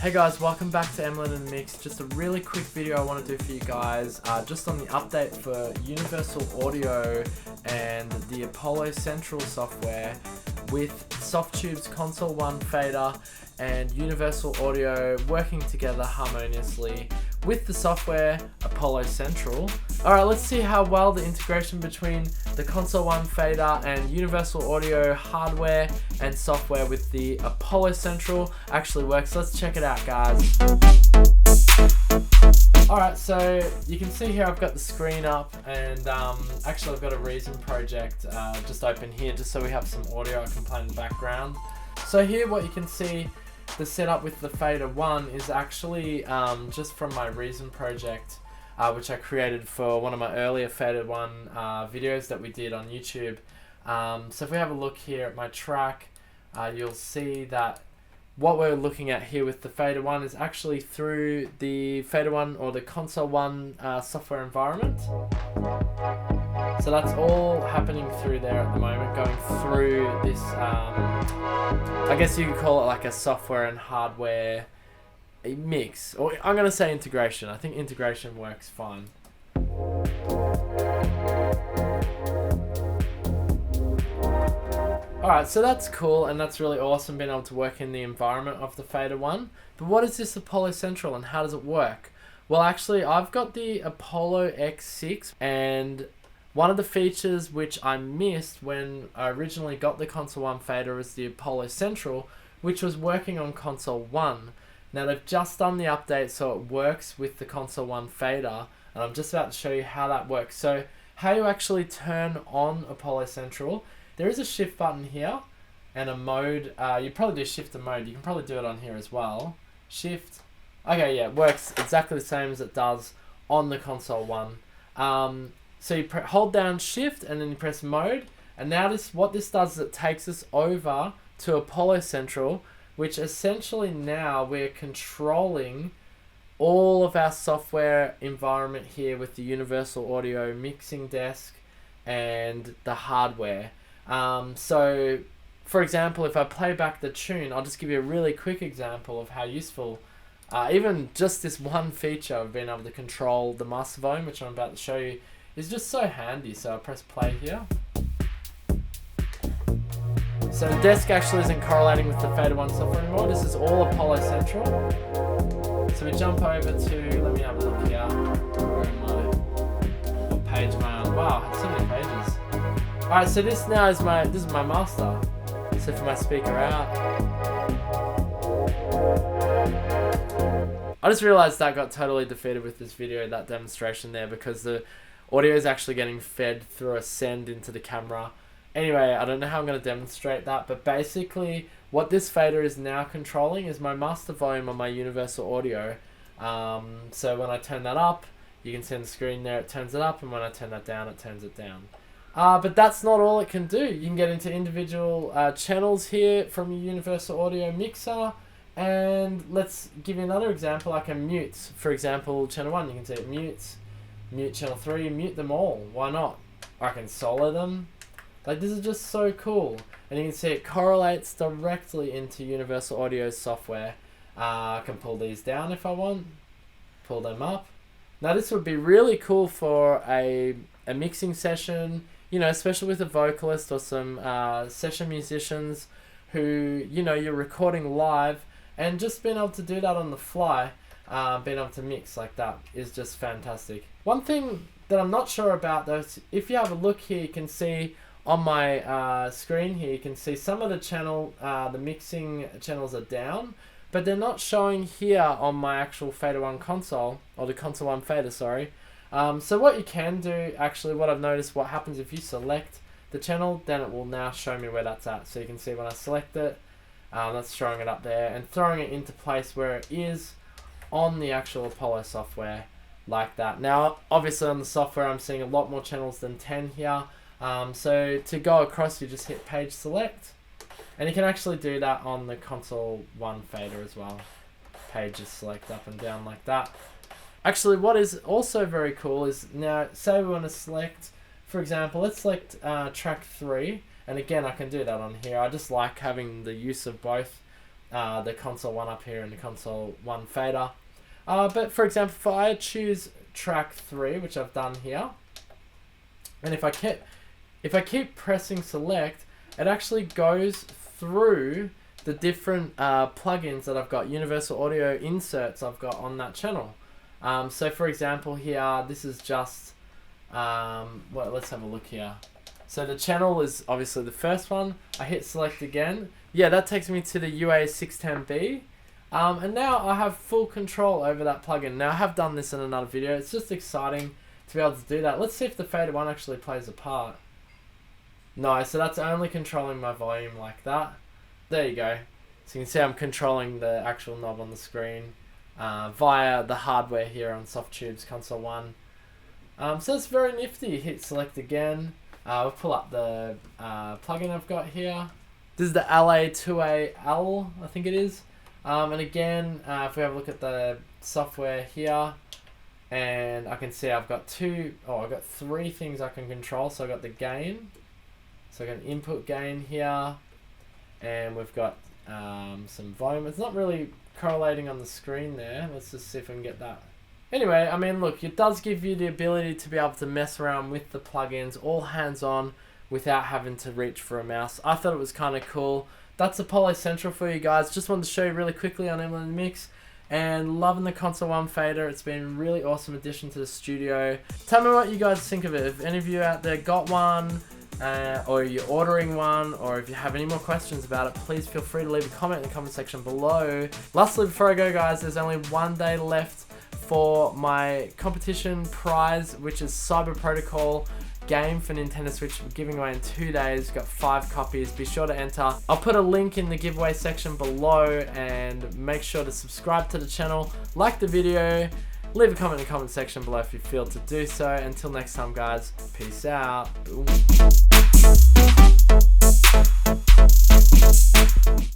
Hey guys, welcome back to Emlyn and Mix. Just a really quick video I want to do for you guys, just on the update for Universal Audio and the Apollo Central software with Softube's Console 1 fader and Universal Audio working together harmoniously with the software Apollo Central. Alright, let's see how well the integration between the Console 1 fader and Universal Audio hardware and software with the Apollo Central actually works. Let's check it out, guys. Alright, so you can see here I've got the screen up, and actually I've got a Reason project just open here just so we have some audio I can play in the background. So here what you can see, the setup with the Fader 1 is actually just from my Reason project, which I created for one of my earlier Fader 1 videos that we did on YouTube. So if we have a look here at my track, you'll see that what we're looking at here with the Fader 1 is actually through the Fader 1 or the Console 1 software environment. So that's all happening through there at the moment, going through this, I guess you could call it like a software and hardware mix, or I'm going to say integration. I think integration works fine. Alright, so that's cool and that's really awesome being able to work in the environment of the Fader 1. But what is this Apollo Central and how does it work? Well, actually I've got the Apollo X6, and one of the features which I missed when I originally got the Console 1 fader was the Apollo Central, which was working on Console 1. Now they've just done the update so it works with the Console 1 fader, and I'm just about to show you how that works. So how you actually turn on Apollo Central, there is a shift button here and a mode. You probably do shift and mode. You can probably do it on here as well. Shift. Okay, yeah, it works exactly the same as it does on the Console 1. So you hold down shift and then you press mode, and now what this does is it takes us over to Apollo Central, which essentially now we're controlling all of our software environment here with the Universal Audio mixing desk and the hardware. So for example, if I play back the tune, I'll just give you a really quick example of how useful even just this one feature of being able to control the master volume, which I'm about to show you, is just so handy. So I press play here. So the desk actually isn't correlating with the Fader 1 software anymore. This is all Apollo Central. So we jump over to, let me have a look here. Where am I? What page am I on? Wow, it's so many pages. Alright, so this now is my master. So for my speaker out. I just realized that got totally defeated with this video, that demonstration there, because the audio is actually getting fed through a send into the camera. Anyway, I don't know how I'm going to demonstrate that, but basically what this fader is now controlling is my master volume on my Universal Audio. So when I turn that up, you can see on the screen there, it turns it up, and when I turn that down, it turns it down. But that's not all it can do. You can get into individual channels here from your Universal Audio mixer, and let's give you another example. I can mute, for example, channel 1, you can see it mutes. Mute channel 3, mute them all. Why not? I can solo them. Like, this is just so cool. And you can see it correlates directly into Universal Audio's software. I can pull these down if I want. Pull them up. Now this would be really cool for a mixing session, you know, especially with a vocalist or some session musicians who, you know, you're recording live, and just being able to do that on the fly. Being able to mix like that is just fantastic. One thing that I'm not sure about though, is if you have a look here, you can see on my screen here, you can see some of the mixing channels are down, but they're not showing here on my actual Fader 1 console, or the Console 1 fader, sorry. So what you can do, actually, what I've noticed, what happens if you select the channel, then it will now show me where that's at. So you can see when I select it, that's showing it up there and throwing it into place where it is on the actual Apollo software, like that. Now obviously on the software I'm seeing a lot more channels than 10 here, so to go across you just hit page select, and you can actually do that on the Console 1 fader as well. Pages select up and down like that. Actually, what is also very cool is, now say we want to select, for example, let's select track 3, and again I can do that on here. I just like having the use of both the console 1 up here and the console 1 fader. But for example, if I choose track 3, which I've done here, and if I keep pressing select, it actually goes through the different plugins that I've got, universal audio inserts I've got on that channel. So for example here, this is just, let's have a look here. So the channel is obviously the first one. I hit select again. Yeah, that takes me to the UA610B. And now I have full control over that plugin. Now I have done this in another video. It's just exciting to be able to do that. Let's see if the fader 1 actually plays a part. No, so that's only controlling my volume like that. There you go. So you can see I'm controlling the actual knob on the screen via the hardware here on Softube's console 1. So it's very nifty. Hit select again. We'll pull up the plugin I've got here. This is the LA2AL, I think it is. And again, if we have a look at the software here, and I can see I've got 3 things I can control. So I've got the gain. So I got input gain here, and we've got some volume. It's not really correlating on the screen there. Let's just see if we can get that. Anyway, I mean, look, it does give you the ability to be able to mess around with the plugins, all hands-on, without having to reach for a mouse. I thought it was kind of cool. That's Apollo Central for you guys. Just wanted to show you really quickly on Emlyn Mix, and loving the console 1 fader. It's been a really awesome addition to the studio. Tell me what you guys think of it. If any of you out there got one, or you're ordering one, or if you have any more questions about it, please feel free to leave a comment in the comment section below. Lastly, before I go guys, there's only 1 day left for my competition prize, which is Cyber Protocol game for Nintendo Switch. We're giving away in 2 days. Got 5 copies. Be sure to enter. I'll put a link in the giveaway section below, and make sure to subscribe to the channel, like the video, leave a comment in the comment section below if you feel to do so. Until next time guys, peace out. Boom.